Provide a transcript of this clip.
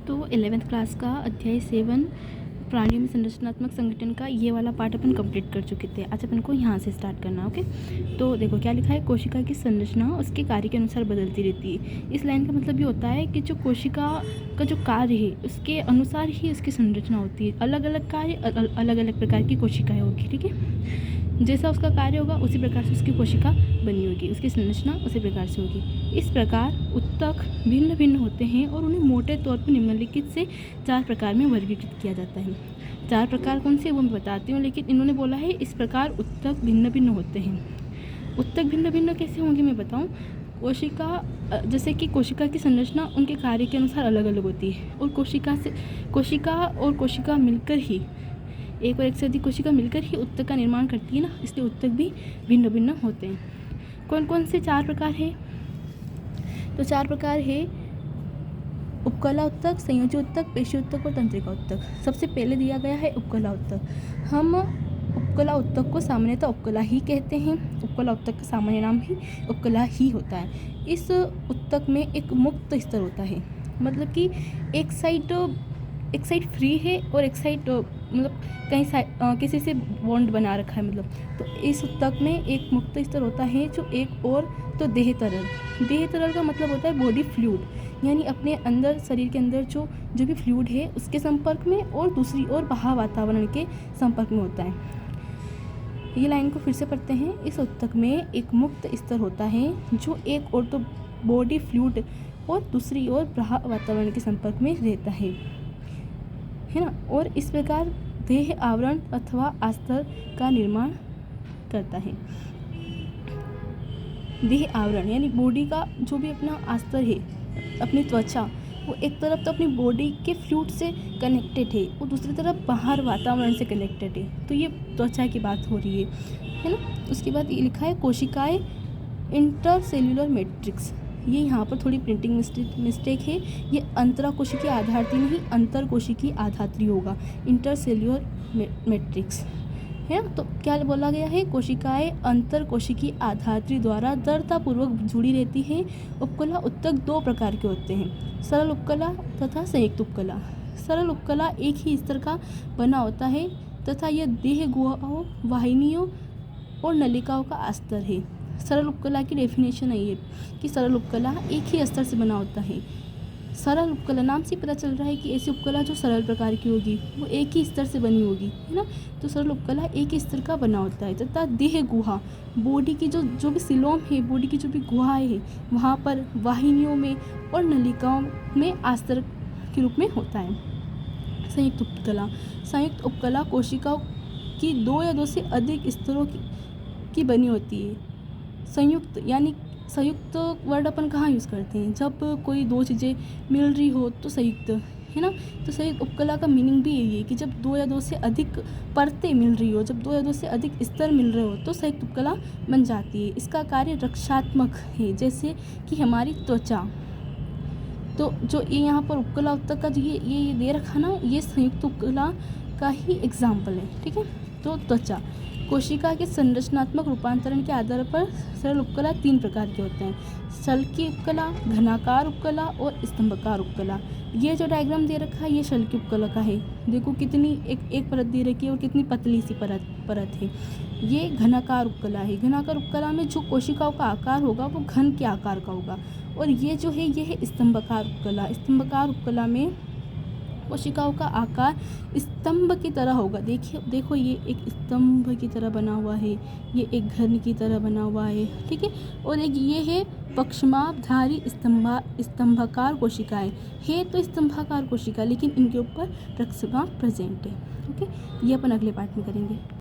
तो 11th class का अध्याय 7 प्राणियों में संरचनात्मक संगठन का ये वाला पार्ट अपन कंप्लीट कर चुके थे। आज अपन को यहाँ से स्टार्ट करना। ओके, तो देखो क्या लिखा है, कोशिका की संरचना उसके कार्य के अनुसार बदलती रहती है। इस लाइन का मतलब ये होता है कि जो कोशिका का जो कार्य है उसके अनुसार ही उसकी संरचना होती है। अलग अलग कार्य, अलग अलग प्रकार की कोशिकाएँ होगी। ठीक है, जैसा उसका कार्य होगा उसी प्रकार से उसकी कोशिका बनी होगी, उसकी संरचना उसी प्रकार से होगी। इस प्रकार उत्तक भिन्न भिन्न होते हैं और उन्हें मोटे तौर पर निम्नलिखित से 4 प्रकार में वर्गीकृत किया जाता है। 4 प्रकार कौन से वो मैं बताती हूँ, लेकिन इन्होंने बोला है इस प्रकार उत्तक भिन्न भिन्न होते हैं। उत्तक भिन्न भिन्न कैसे होंगे मैं बताऊँ। कोशिका, जैसे कि कोशिका की संरचना उनके कार्य के अनुसार अलग अलग होती है और कोशिका मिलकर ही, एक और एक से अधिक कोशिका मिलकर ही उत्तक का निर्माण करती है ना, इसलिए उत्तक भी भिन्न भिन्न होते हैं। कौन कौन से 4 प्रकार है, तो 4 प्रकार है उपकला उत्तक, संयोजी उत्तक, पेशी उत्तक और तंत्रिका उत्तक। सबसे पहले दिया गया है उपकला उत्तक। हम उपकला उत्तक को सामान्यतः उपकला ही कहते हैं। उपकला उत्तक का सामान्य नाम भी उपकला ही होता है। इस उत्तक में एक मुक्त स्तर होता है, मतलब कि एक साइड फ्री है और एक साइड मतलब कहीं किसी से बॉन्ड बना रखा है, मतलब तो इस उत्तक में एक मुक्त स्तर होता है जो एक और, तो देह तरल का मतलब होता है बॉडी फ्लूइड, यानी अपने अंदर, शरीर के अंदर जो भी फ्लूइड है उसके संपर्क में और दूसरी ओर बाहर वातावरण के संपर्क में होता है। ये लाइन को फिर से पढ़ते हैं। इस उत्तक में एक मुक्त स्तर होता है जो एक और, तो बॉडी फ्लूइड और दूसरी ओर बाहर वातावरण के संपर्क में रहता है ना, और इस प्रकार देह आवरण अथवा अस्तर का निर्माण करता है। देह आवरण यानी बॉडी का जो भी अपना अस्तर है, अपनी त्वचा, वो एक तरफ तो अपनी बॉडी के फ्लूइड से कनेक्टेड है और दूसरी तरफ बाहर वातावरण से कनेक्टेड है, तो ये त्वचा की बात हो रही है ना। उसके बाद ये लिखा है कोशिकाएं इंटरसेल्यूलर मैट्रिक्स। ये यहाँ पर थोड़ी प्रिंटिंग मिस्टेक है, ये अंतराकोशिकीय आधात्री नहीं, अंतरकोशिकीय आधात्री होगा, इंटरसेल्यूलर मैट्रिक्स है ना। तो क्या बोला गया है, कोशिकाएं अंतरकोशिकीय आधात्री द्वारा दृढ़तापूर्वक जुड़ी रहती हैं। उपकला उत्तक 2 प्रकार के होते हैं, सरल उपकला तथा संयुक्त उपकला। सरल उपकला एक ही स्तर का बना होता है तथा यह देह गुहाओं, वाहिनियों और नलिकाओं का अस्तर है। सरल उपकला की डेफिनेशन है ये कि सरल उपकला एक ही स्तर से बना होता है। सरल उपकला नाम से पता चल रहा है कि ऐसी उपकला जो सरल प्रकार की होगी वो एक ही स्तर से बनी होगी, है ना। तो सरल उपकला एक ही स्तर का बना होता है तथा देह गुहा, बॉडी की जो भी सिलोम है, बॉडी की जो भी गुहाएं है, वहाँ पर वाहिनियों में और नलिकाओं में अस्तर के रूप में होता है। संयुक्त उपकला कोशिकाओं की 2 या 2 से अधिक स्तरों की बनी होती है। संयुक्त वर्ड अपन कहाँ यूज़ करते हैं, जब कोई 2 चीज़ें मिल रही हो तो संयुक्त, है ना। तो संयुक्त उपकला का मीनिंग भी यही है कि जब 2 या 2 से अधिक परतें मिल रही हो, जब 2 या 2 से अधिक स्तर मिल रहे हो तो संयुक्त उपकला बन जाती है। इसका कार्य रक्षात्मक है, जैसे कि हमारी त्वचा। तो जो ये यहाँ पर उपकला उत्तक का जो ये दे रखा ना, ये संयुक्त उपकला का ही एग्जाम्पल है। ठीक है, तो त्वचा, कोशिका के संरचनात्मक रूपांतरण के आधार पर सरल उपकला 3 प्रकार के होते हैं, शल्की उपकला, घनाकार उपकला और स्तंभाकार उपकला। ये जो डायग्राम दे रखा है ये शल्की उपकला का है। देखो कितनी एक परत दे रखी है और कितनी पतली सी परत है। ये घनाकार उपकला है। घनाकार उपकला में जो कोशिकाओं का आकार होगा वो घन के आकार का होगा। और ये जो है ये है स्तंभाकार उपकला। स्तंभाकार उपकला में कोशिकाओं का आकार स्तंभ की तरह होगा। देखो ये एक स्तंभ की तरह बना हुआ है, ये एक घन की तरह बना हुआ है, ठीक है। और एक ये है पक्षमापधारी स्तंभाकार कोशिकाएं है, तो स्तंभाकार कोशिका, लेकिन इनके ऊपर रक्तस्राव प्रेजेंट है। ओके, ये अपन अगले पार्ट में करेंगे।